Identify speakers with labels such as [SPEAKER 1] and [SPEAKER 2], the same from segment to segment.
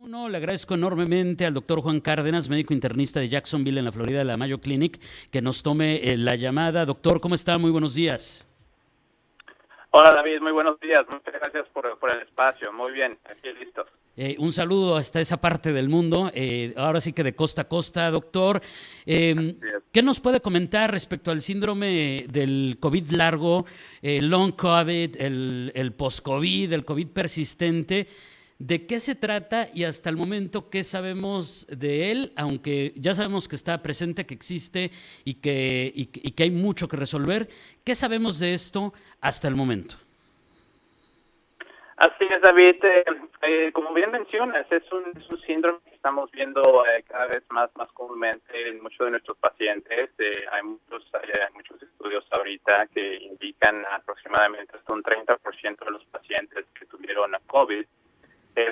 [SPEAKER 1] No, le agradezco enormemente al doctor Juan Cárdenas, médico internista de Jacksonville en la Florida, de la Mayo Clinic, que nos tome la llamada. Doctor, ¿cómo está? Muy buenos días.
[SPEAKER 2] Hola David, muy buenos días. Muchas gracias por el espacio. Muy bien, aquí listos.
[SPEAKER 1] Un saludo hasta esa parte del mundo, ahora sí que de costa a costa, doctor.
[SPEAKER 2] Así es.
[SPEAKER 1] ¿Qué nos puede comentar respecto al síndrome del COVID largo, el long COVID, el post-COVID, el COVID persistente? ¿De qué se trata y hasta el momento qué sabemos de él? Aunque ya sabemos que está presente, que existe y que hay mucho que resolver. ¿Qué sabemos de esto hasta el momento?
[SPEAKER 2] Así es, David. Como bien mencionas, es un síndrome que estamos viendo cada vez más comúnmente en muchos de nuestros pacientes. Hay muchos estudios ahorita que indican aproximadamente hasta un 30% de los pacientes que tuvieron COVID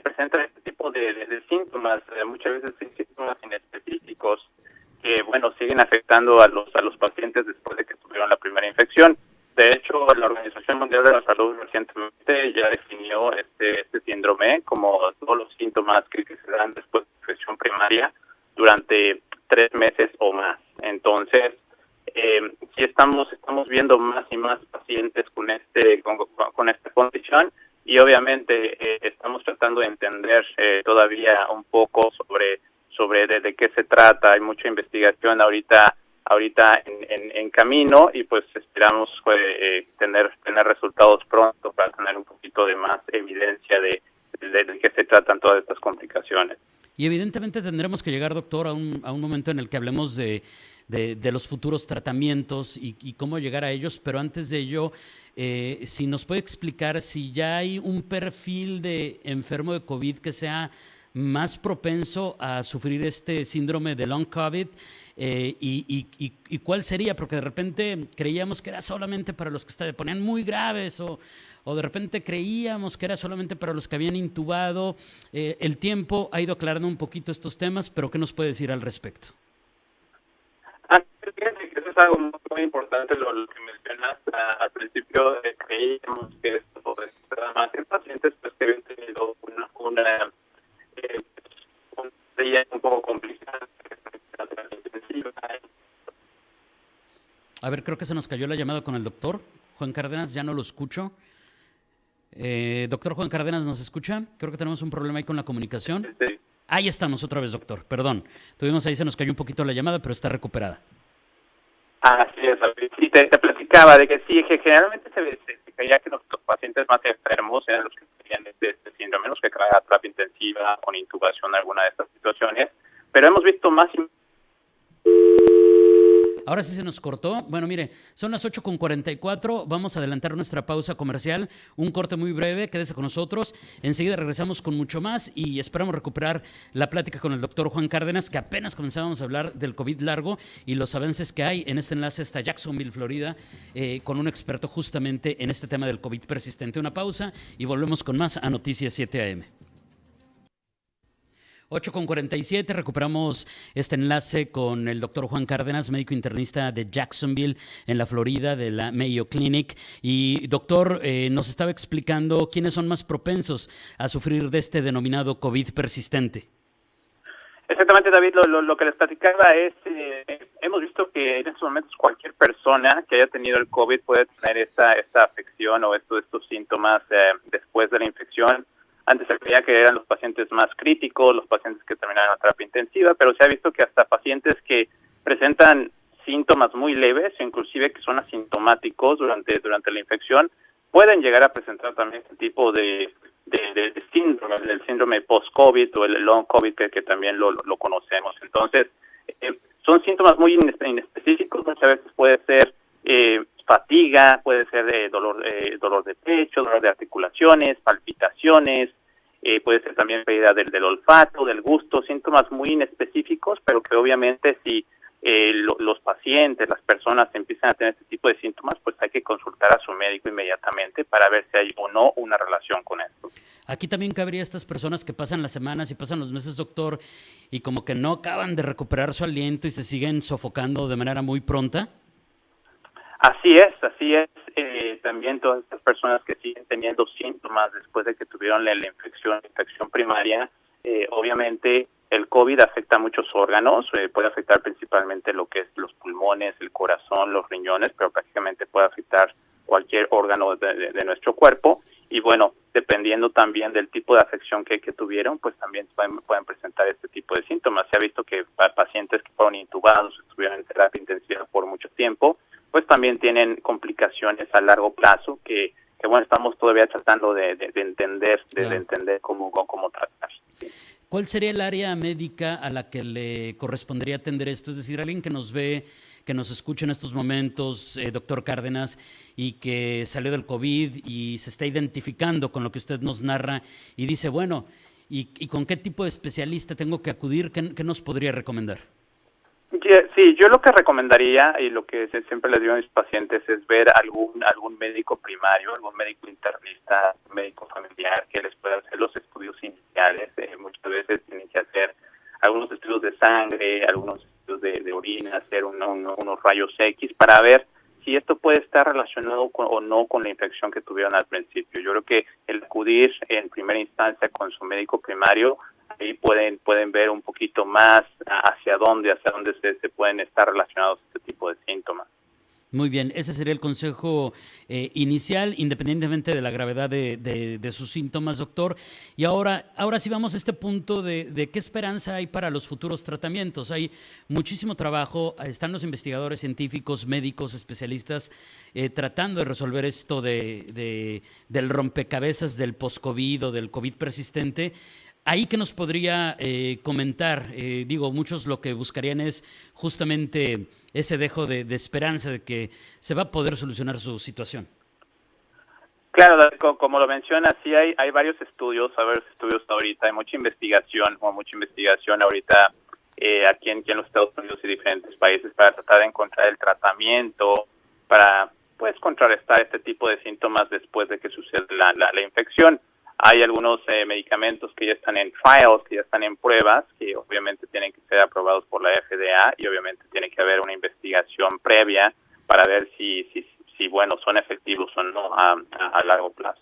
[SPEAKER 2] presentan este tipo de síntomas, muchas veces síntomas inespecíficos que, bueno, siguen afectando a los pacientes después de que tuvieron la primera infección. De hecho, la Organización Mundial de la Salud recientemente ya definió este síndrome como todos los síntomas que se dan después de infección primaria durante 3 meses o más. Entonces, sí estamos viendo más y más pacientes con esta condición y obviamente estamos tratando de entender todavía un poco sobre de qué se trata. Hay mucha investigación ahorita en camino y pues esperamos tener resultados pronto para tener un poquito de más evidencia de qué se tratan todas estas complicaciones.
[SPEAKER 1] Y evidentemente tendremos que llegar, doctor, a un momento en el que hablemos de los futuros tratamientos y cómo llegar a ellos, pero antes de ello, si nos puede explicar si ya hay un perfil de enfermo de COVID que sea más propenso a sufrir este síndrome de long COVID, y cuál sería, porque de repente creíamos que era solamente para los que se ponían muy graves o de repente creíamos que era solamente para los que habían intubado. El tiempo ha ido aclarando un poquito estos temas, pero ¿qué nos puede decir al respecto?
[SPEAKER 2] Fíjate que eso es algo muy importante lo que mencionas. Al principio creíamos que esto nada más en pacientes pues, que habían tenido eh, un día un poco complicado, la terapia intensiva.
[SPEAKER 1] A ver, creo que se nos cayó la llamada con el doctor Juan Cárdenas, ya no lo escucho. Doctor Juan Cárdenas, ¿nos escucha? Creo que tenemos un problema ahí con la comunicación.
[SPEAKER 2] Este,
[SPEAKER 1] Ahí estamos otra vez, doctor, perdón. Tuvimos ahí, se nos cayó un poquito la llamada, pero está recuperada.
[SPEAKER 2] Así es, sí, te platicaba de que sí, que generalmente se creía que los pacientes más enfermos eran los que tenían este síndrome, los que traían terapia intensiva con intubación, alguna de estas situaciones, pero hemos visto más y
[SPEAKER 1] Ahora sí se nos cortó. Bueno, mire, son las 8:44. Vamos a adelantar nuestra pausa comercial. Un corte muy breve. Quédese con nosotros. Enseguida regresamos con mucho más y esperamos recuperar la plática con el doctor Juan Cárdenas, que apenas comenzábamos a hablar del COVID largo y los avances que hay en este enlace hasta Jacksonville, Florida, con un experto justamente en este tema del COVID persistente. Una pausa y volvemos con más a Noticias 7 AM. 8:47, recuperamos este enlace con el doctor Juan Cárdenas, médico internista de Jacksonville, en la Florida, de la Mayo Clinic. Y doctor, nos estaba explicando quiénes son más propensos a sufrir de este denominado COVID persistente.
[SPEAKER 2] exactamente, David, lo que les platicaba es, hemos visto que en estos momentos cualquier persona que haya tenido el COVID puede tener esta afección o estos síntomas después de la infección. Antes se creía que eran los pacientes más críticos, los pacientes que terminaron la terapia intensiva, pero se ha visto que hasta pacientes que presentan síntomas muy leves, inclusive que son asintomáticos durante la infección, pueden llegar a presentar también este tipo de síndrome, el síndrome post-COVID o el long COVID que también lo conocemos. Entonces, son síntomas muy inespecíficos, muchas veces puede ser fatiga, puede ser dolor de pecho, dolor de articulaciones, palpitaciones, puede ser también pérdida del olfato, del gusto, síntomas muy inespecíficos, pero que obviamente si los pacientes, las personas empiezan a tener este tipo de síntomas, pues hay que consultar a su médico inmediatamente para ver si hay o no una relación con esto.
[SPEAKER 1] Aquí también cabría estas personas que pasan las semanas y pasan los meses, doctor, y como que no acaban de recuperar su aliento y se siguen sofocando de manera muy pronta.
[SPEAKER 2] Así es. También todas estas personas que siguen teniendo síntomas después de que tuvieron la infección primaria, Obviamente el COVID afecta a muchos órganos, puede afectar principalmente lo que es los pulmones, el corazón, los riñones, pero prácticamente puede afectar cualquier órgano de nuestro cuerpo. Y bueno, dependiendo también del tipo de afección que tuvieron, pues también pueden presentar este tipo de síntomas. Se ha visto que pacientes que fueron intubados, estuvieron en terapia intensiva por mucho tiempo, pues también tienen complicaciones a largo plazo que bueno, estamos todavía tratando de entender, de entender cómo tratar. ¿Sí?
[SPEAKER 1] ¿Cuál sería el área médica a la que le correspondería atender esto? Es decir, alguien que nos ve, que nos escucha en estos momentos, doctor Cárdenas, y que salió del COVID y se está identificando con lo que usted nos narra y dice, bueno, ¿y con qué tipo de especialista tengo que acudir? ¿Qué nos podría recomendar?
[SPEAKER 2] Sí, yo lo que recomendaría y lo que siempre les digo a mis pacientes es ver algún médico primario, algún médico internista, médico familiar que les pueda hacer los estudios iniciales. Muchas veces tienen que hacer algunos estudios de sangre, algunos estudios de orina, hacer unos rayos X para ver si esto puede estar relacionado o no con la infección que tuvieron al principio. Yo creo que el acudir en primera instancia con su médico primario, ahí pueden ver un poquito más hacia dónde se pueden estar relacionados este tipo de síntomas.
[SPEAKER 1] Muy bien, ese sería el consejo inicial, independientemente de la gravedad de sus síntomas, doctor. Y ahora sí vamos a este punto de qué esperanza hay para los futuros tratamientos. Hay muchísimo trabajo, están los investigadores científicos, médicos, especialistas, tratando de resolver esto del rompecabezas del post-COVID o del COVID persistente. Ahí que nos podría comentar, muchos lo que buscarían es justamente ese dejo de esperanza de que se va a poder solucionar su situación.
[SPEAKER 2] Claro, como lo menciona, sí hay varios estudios, ahorita, hay mucha investigación ahorita aquí en los Estados Unidos y diferentes países para tratar de encontrar el tratamiento para pues contrarrestar este tipo de síntomas después de que sucede la infección. Hay algunos medicamentos que ya están en trials, que ya están en pruebas, que obviamente tienen que ser aprobados por la FDA y obviamente tiene que haber una investigación previa para ver si bueno, son efectivos o no a largo plazo.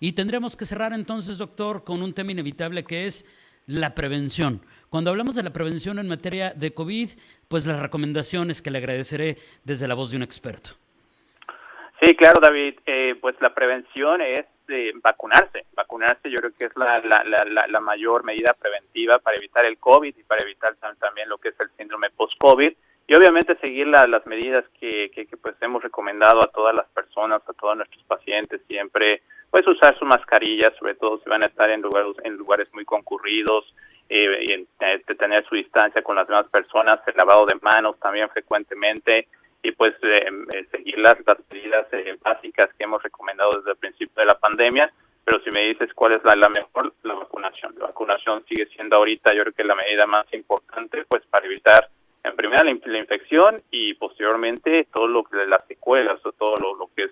[SPEAKER 1] Y tendremos que cerrar entonces, doctor, con un tema inevitable que es la prevención. Cuando hablamos de la prevención en materia de COVID, pues las recomendaciones que le agradeceré desde la voz de un experto.
[SPEAKER 2] Sí, claro, David. Pues la prevención es vacunarse. Yo creo que es la mayor medida preventiva para evitar el COVID y para evitar también lo que es el síndrome post-COVID. Y obviamente seguir las medidas que pues hemos recomendado a todas las personas, a todos nuestros pacientes siempre, pues usar su mascarilla, sobre todo si van a estar en lugares muy concurridos, y tener su distancia con las demás personas, el lavado de manos también frecuentemente, y pues seguir las medidas básicas que hemos recomendado desde el principio de la pandemia. Pero si me dices cuál es la mejor, la vacunación. La vacunación sigue siendo ahorita, yo creo que la medida más importante, pues para evitar en primera la infección y posteriormente todo lo que las secuelas o todo lo que es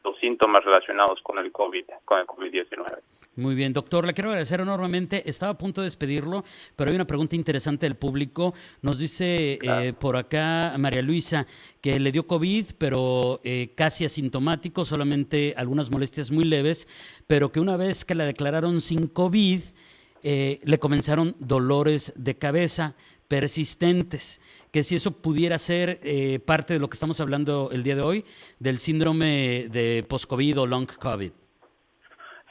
[SPEAKER 2] los síntomas relacionados con el COVID-19.
[SPEAKER 1] Muy bien, doctor, le quiero agradecer enormemente. Estaba a punto de despedirlo, pero hay una pregunta interesante del público. Nos dice por acá María Luisa que le dio COVID, pero casi asintomático, solamente algunas molestias muy leves, pero que una vez que la declararon sin COVID, le comenzaron dolores de cabeza persistentes, que si eso pudiera ser parte de lo que estamos hablando el día de hoy, del síndrome de post-COVID o long COVID.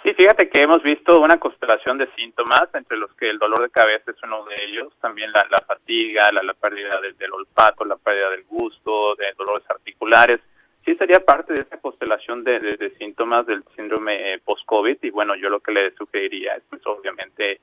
[SPEAKER 2] Sí, fíjate que hemos visto una constelación de síntomas, entre los que el dolor de cabeza es uno de ellos, también la fatiga, la pérdida del olfato, la pérdida del gusto, de dolores articulares. Sí sería parte de esa constelación de síntomas del síndrome post-COVID, y bueno, yo lo que le sugeriría es pues obviamente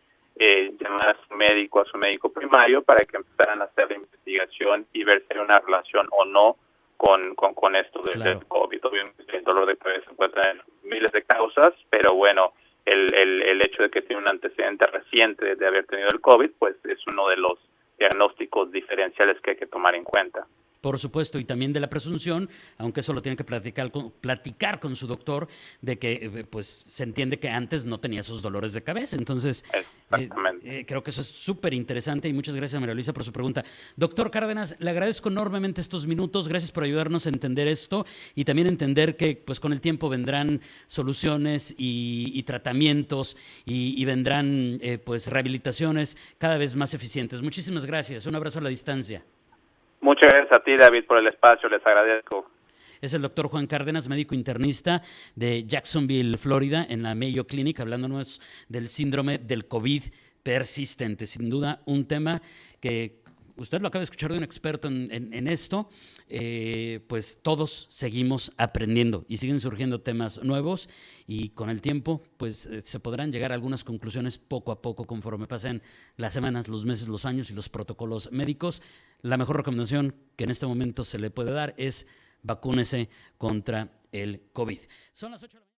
[SPEAKER 2] llamar a su médico primario para que empezaran a hacer la investigación y ver si hay una relación o no con esto del COVID. Obviamente el dolor de cabeza se encuentra en miles de causas, pero bueno, el hecho de que tiene un antecedente reciente de haber tenido el COVID, pues es uno de los diagnósticos diferenciales que hay que tomar en cuenta.
[SPEAKER 1] Por supuesto, y también de la presunción, aunque eso lo tiene que platicar con su doctor, de que pues se entiende que antes no tenía esos dolores de cabeza. Entonces,
[SPEAKER 2] Exactamente.
[SPEAKER 1] creo que eso es súper interesante y muchas gracias a María Luisa por su pregunta. Doctor Cárdenas, le agradezco enormemente estos minutos, gracias por ayudarnos a entender esto y también entender que pues con el tiempo vendrán soluciones y tratamientos y vendrán pues rehabilitaciones cada vez más eficientes. Muchísimas gracias, un abrazo a la distancia.
[SPEAKER 2] Muchas gracias a ti, David, por el espacio, les agradezco.
[SPEAKER 1] Es el doctor Juan Cárdenas, médico internista de Jacksonville, Florida, en la Mayo Clinic, hablándonos del síndrome del COVID persistente. Sin duda, un tema que usted lo acaba de escuchar de un experto en esto, pues todos seguimos aprendiendo y siguen surgiendo temas nuevos y con el tiempo pues se podrán llegar a algunas conclusiones poco a poco conforme pasen las semanas, los meses, los años y los protocolos médicos. La mejor recomendación que en este momento se le puede dar es vacúnese contra el COVID. Son las 8 de la mañana.